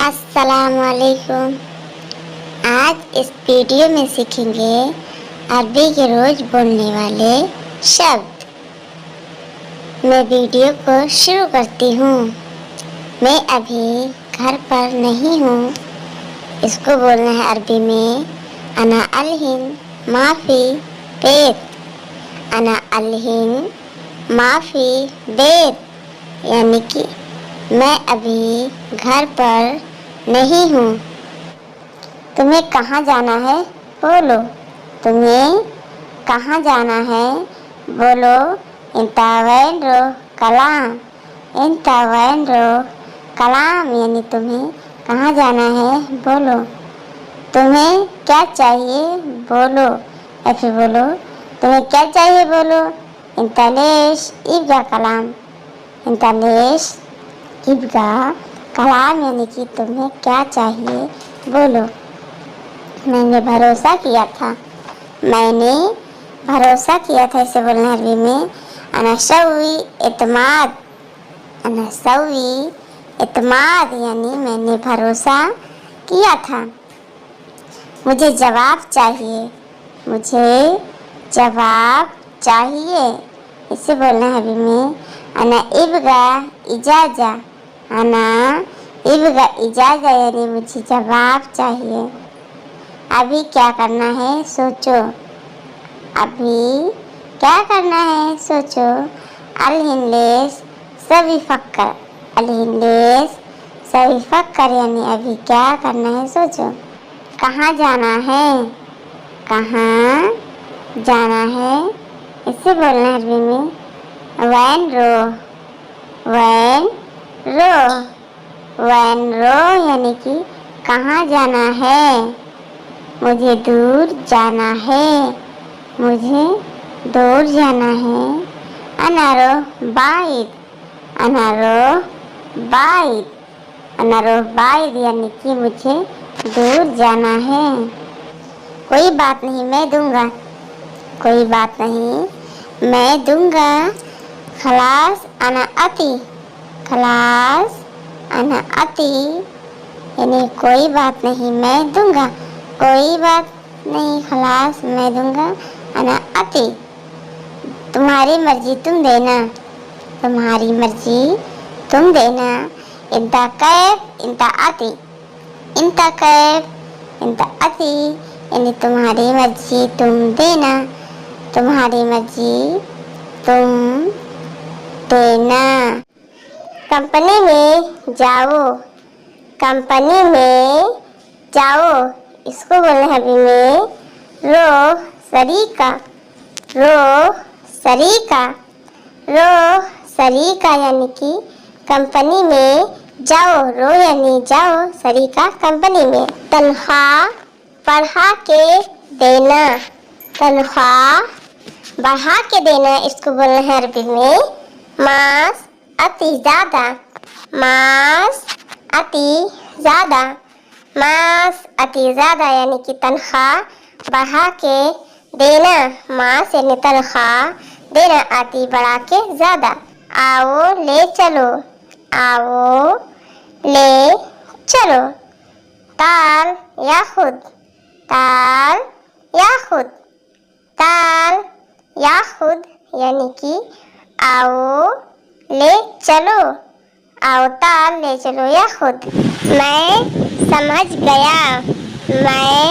अस्सलामुअलैकुम। आज इस वीडियो में सीखेंगे अरबी के रोज बोलने वाले शब्द। मैं वीडियो को शुरू करती हूँ। मैं अभी घर पर नहीं हूँ। इसको बोलना है अरबी में अना अलहिन माफ़ी बेत। अना अलहिन माफ़ी बेत यानी कि मैं अभी घर पर नहीं हूँ। तुम्हें कहाँ जाना है बोलो। तुम्हें कहाँ जाना है बोलो। इंतावेंड्रो कलाम। इंतावेंड्रो कलाम यानी तुम्हें कहाँ जाना है बोलो। तुम्हें क्या चाहिए बोलो। या फिर बोलो तुम्हें क्या चाहिए बोलो। इंतालेश इब्गा कलाम। इंतालेश इब्गा कलाम यानी कि तुम्हें क्या चाहिए बोलो। मैंने भरोसा किया था। मैंने भरोसा किया था इसे बोलना अरबी में अना सवी इत्माद। अना सवी इत्माद यानी मैंने भरोसा किया था। मुझे जवाब चाहिए। मुझे जवाब चाहिए इसे बोलना है अरबी में अना इब्गा इजाज़ा। अना इब्गा इजाज़ा यानी मुझे जवाब चाहिए। अभी क्या करना है सोचो। अभी क्या करना है सोचो। अलहिंलेस सभी फक्कर। अलहिंलेस सभी फक्कर यानी अभी क्या करना है सोचो। कहाँ जाना है। कहाँ जाना है इसे बोलना है अरबी में वैन रो। वैन रो। वैन रो यानी कि कहाँ जाना है। मुझे दूर जाना है। मुझे दूर जाना है। अनारो बाइद। अनारो बाइद। अनारो बाइद यानी कि मुझे दूर जाना है। कोई बात नहीं मैं दूंगा। कोई बात नहीं मैं दूंगा। खलास अना अती। खलास अना अती यानी कोई बात नहीं मैं दूंगा। कोई बात नहीं खलास मैं दूंगा। अना अती तुम्हारी मर्जी तुम देना। तुम्हारी मर्जी तुम देना। इंता कैफ इंता अती। इंता कैफ इंता अती यानी तुम्हारी मर्जी तुम देना। तुम्हारी मर्जी तुम देना। कंपनी में जाओ। कंपनी में जाओ इसको बोलना है अभी में रो सरीका। रो सरीका। रो सरीका यानी कि कंपनी में जाओ। रो यानी जाओ सरीका कंपनी में। तनख्वाह बढ़ा के देना। तनख्वाह बढ़ा के देना इसको बोलना है अरबी में मास अति ज़्यादा। मास अति ज़्यादा। मास अति ज़्यादा यानी कि तनख्वाह बढ़ा के देना। मास यानी तनख्वाह देना अति बढ़ा के ज़्यादा। आओ ले चलो। आओ ले चलो। ताल या खुद। ताल या खुद। ताल या खुद यानी कि आओ ले चलो। आओ ताल ले चलो या खुद। मैं समझ गया। मैं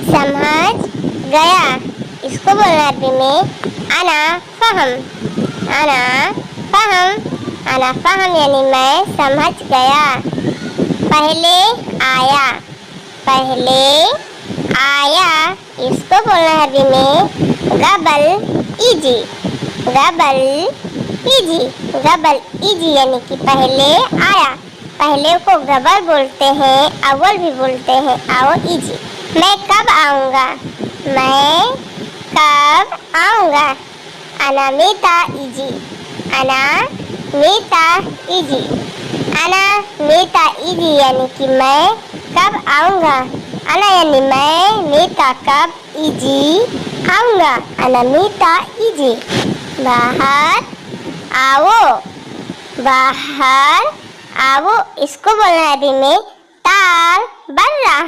समझ गया इसको बोलना अरबी में अना फहम। अना फहम। अना फहम यानी मैं समझ गया। पहले आया। पहले आया इसको बोलना है अरबी में गबल इजी। गबल इजी। गबल इजी यानी कि पहले आया। पहले को गबल बोलते हैं अव्वल भी बोलते हैं। आओ इजी। मैं कब आऊँगा। मैं कब आऊँगा। अना मीता इजी। अना मीता इजी। अना मीता इजी यानी कि मैं कब आऊँगा। अना यानी मैं मीता कब इजी आऊँगा। अना मीता इजी। बाहर आओ। बाहर आओ इसको बोलना है अभी में ताल बर्रा,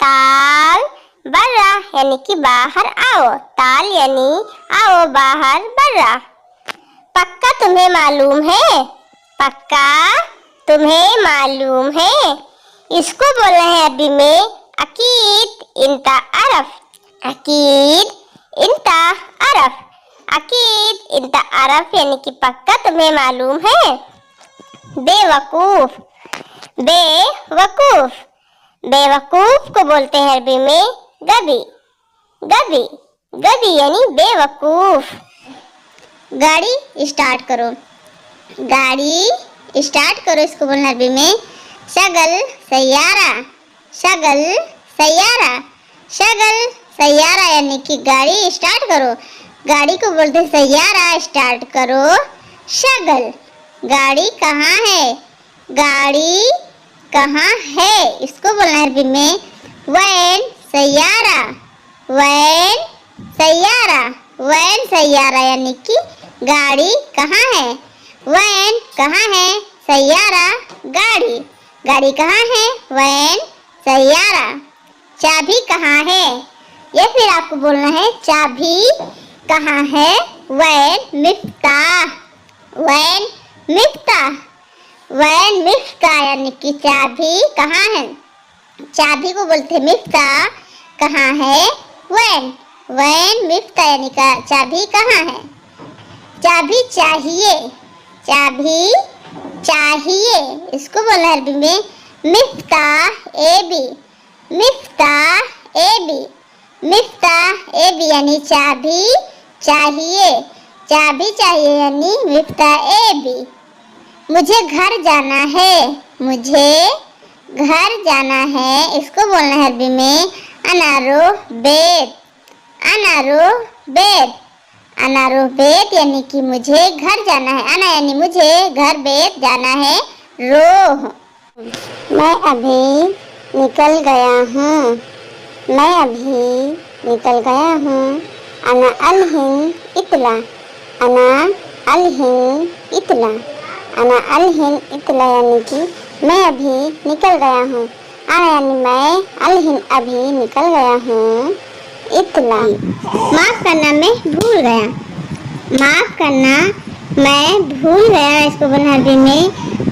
ताल बर्रा यानी कि बाहर आओ, ताल यानी आओ बाहर, बर्रा। पक्का तुम्हें मालूम है, पक्का तुम्हें मालूम है, इसको बोलना है अरबी में अकीद इंता अरफ, अकीद इंता अरफ, अकीद इंता अरफ यानी कि पक्का तुम्हें मालूम है। बेवकूफ, बेवकूफ, बेवकूफ को बोलते हैं अरबी में गबी, गबी, गबी यानी बेवकूफ। गाड़ी स्टार्ट करो, गाड़ी स्टार्ट करो, इसको बोलना अरबी में शगल सैयारा, शगल सैयारा, शगल सैयारा यानी कि गाड़ी स्टार्ट करो। गाड़ी को बोलते हैं सैयारा, स्टार्ट करो शगल। गाड़ी कहाँ है, गाड़ी कहाँ है, इसको बोलना है अरबी में वैन सैयारा, वैन सैयारा, वैन सैयारा यानी कि गाड़ी कहाँ है, वैन कहाँ है, सैयारा गाड़ी, गाड़ी कहाँ है, वैन सैयारा। चाबी कहाँ है, या फिर आपको बोलना है चाबी कहाँ है, वैन मिफ्ताह, वैन मिफ्ताह, वैन मिफ्ताह यानी कि चाबी कहाँ है, चाबी को बोलते हैं मिफ्ताह, कहाँ है वैन, वैन मिफ्ताह यानी का चाबी कहाँ है। चाबी चाहिए, चाबी चाहिए, इसको बोलना है अरबी में मिफ्ताह एबी, मिफ्ताह एबी, मिफ्ताह एबी यानी चाबी चाहिए, चाबी चाहिए यानी मिफ्ताह एबी। मुझे घर जाना है, मुझे घर जाना है, इसको बोलना है अरबी में अनारो बेत, अनारो बेत, अनारो बेत यानी कि मुझे घर जाना है, अना यानी मुझे, घर बेत जाना है, रोह मैं अभी निकल गया हूँ, मैं अभी निकल गया हूँ। अना अलहिन इतला, अना अलहिन इतला, अना अलहिन इतला यानी कि मैं अभी निकल गया हूँ। अना यानी मैं, अलहिन अभी निकल गया हूँ, इतला माफ़ करना मैं भूल गया, माफ़ करना मैं भूल गया, इसको बोलना अरबी में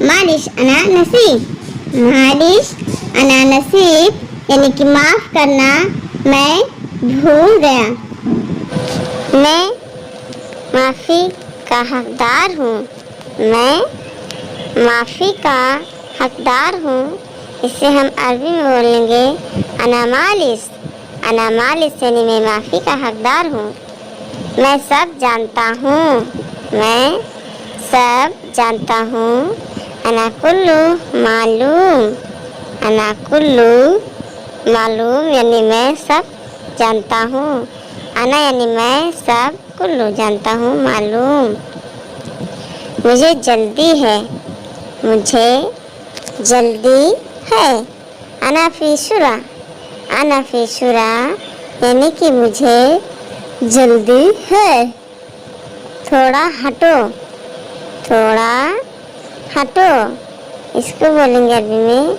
मालिश अना नसीब, मालिश अना नसीब यानी कि माफ़ करना मैं भूल गया। मैं माफ़ी का हकदार हूँ, मैं माफ़ी का हकदार हूँ, इसे हम अरबी में बोलेंगे अना मालिश, अना मालिश यानी मैं माफ़ी का हकदार हूँ। मैं सब जानता हूँ, मैं सब जानता हूँ। अना कुल्लू मालूम, अना कुल्लू मालूम यानी मैं सब जानता हूँ। अना यानी मैं, सब, कुल्लू जानता हूँ, मालूम। मुझे जल्दी है, मुझे जल्दी है। अना फी शुरा, अना फी शुरा यानी कि मुझे जल्दी है। थोड़ा हटो, थोड़ा हटो, इसको बोलेंगे अरबी में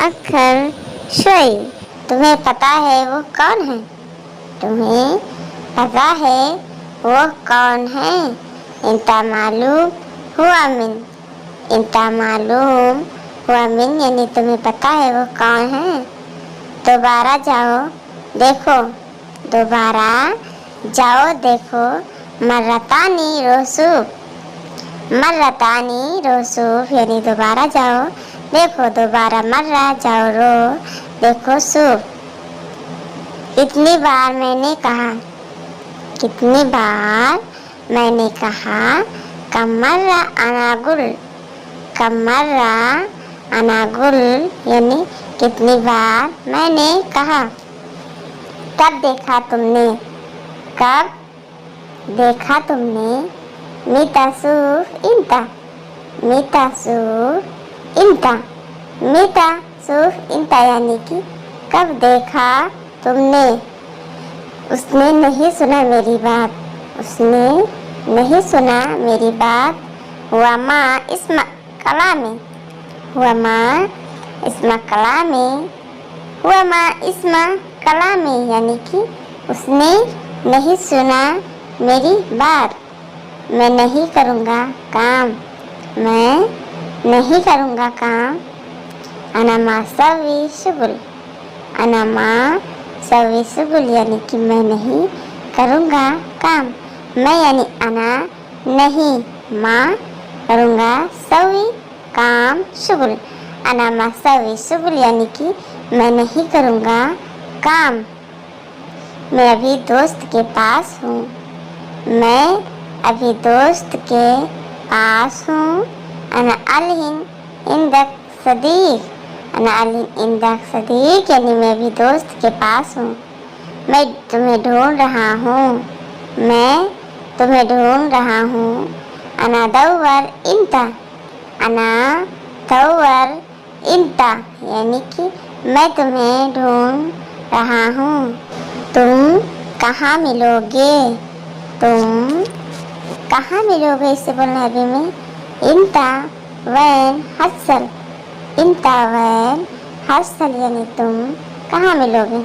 अखर शोई। तुम्हें पता है वो कौन है, तुम्हें पता है वो कौन है। इंता मालूम हुआ मिन, इंता मालूम हुआ मिन यानी तुम्हें पता है वो कौन है। दोबारा जाओ देखो, दोबारा जाओ देखो, मर्रतानी रोसूफ, मर्रतानी रोसूफ यानी दोबारा जाओ देखो, दोबारा मर्रा जाओ रो देखो सूफ। कितनी बार मैंने कहा, कितनी बार मैंने कहा, कमर्रा अनागुल, कमर्रा अनागुल यानी कितनी बार मैंने कहा। कब देखा तुमने, कब देखा तुमने। मीतासूफ इंता, मीतासूफ इंता, मीतासूफ इंता यानी कि कब देखा तुमने। उसने नहीं सुना मेरी बात, उसने नहीं सुना मेरी बात। हुआ माँ इसम कलामी, हुआ माँ इसमा कलामी, हुआ मा इसमा कलामी, यानी कि उसने नहीं सुना मेरी बात। मैं नहीं करूँगा काम, मैं नहीं करूँगा काम। अना मा सवी शुगुल, अना मा सवी शुगुल, यानी कि मैं नहीं करूँगा काम। मैं यानी अना नहीं, माँ करूँगा, सवी काम, शुगुल। अना मा सवी शुगुल, यानी कि मैं नहीं करूँगा काम। मैं अभी दोस्त के पास हूँ, मैं अभी दोस्त के पास हूँ। अना अलहिन इंदक सदीक, अना अलहिन इंदक सदीक, यानी मैं अभी दोस्त के पास हूँ। मैं तुम्हें ढूंढ रहा हूँ, मैं तुम्हें ढूंढ रहा हूँ। अना दौवर इंता, अना दौवर इंता, यानी कि मैं तुम्हें ढूंढ रहा हूँ। तुम कहाँ मिलोगे, तुम कहाँ मिलोगे, इसे बोलना है अभी में इंता वैन हसल, इंता वैन हसल, यानी तुम कहाँ मिलोगे।